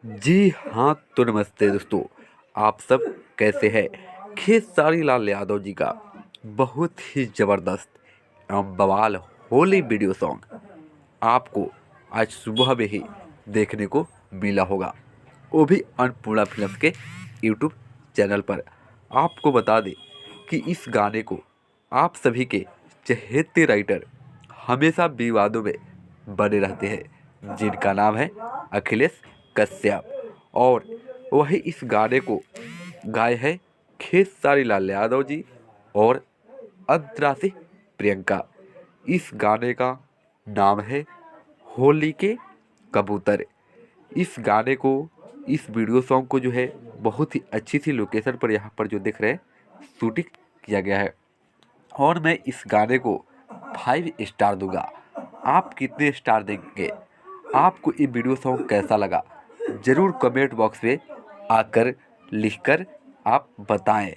जी हाँ, तो नमस्ते दोस्तों। आप सब कैसे हैं? खेसारी लाल यादव जी का बहुत ही ज़बरदस्त एवं बवाल होली वीडियो सॉन्ग आपको आज सुबह में ही देखने को मिला होगा, वो भी अन्नपूर्णा फिल्म्स के यूट्यूब चैनल पर। आपको बता दें कि इस गाने को आप सभी के चहेते राइटर हमेशा विवादों में बने रहते हैं, जिनका नाम है अखिलेश कश्यप। और वही इस गाने को गाए हैं खेसारी लाल यादव जी और अंतरा से प्रियंका। इस गाने का नाम है होली के कबूतर। इस गाने को, इस वीडियो सॉन्ग को जो है बहुत ही अच्छी सी लोकेशन पर यहाँ पर जो देख रहे हैं शूटिंग किया गया है। और मैं इस गाने को 5 स्टार दूंगा। आप कितने स्टार देंगे? आपको ये वीडियो सॉन्ग कैसा लगा? ज़रूर कमेंट बॉक्स में आकर लिखकर आप बताएं।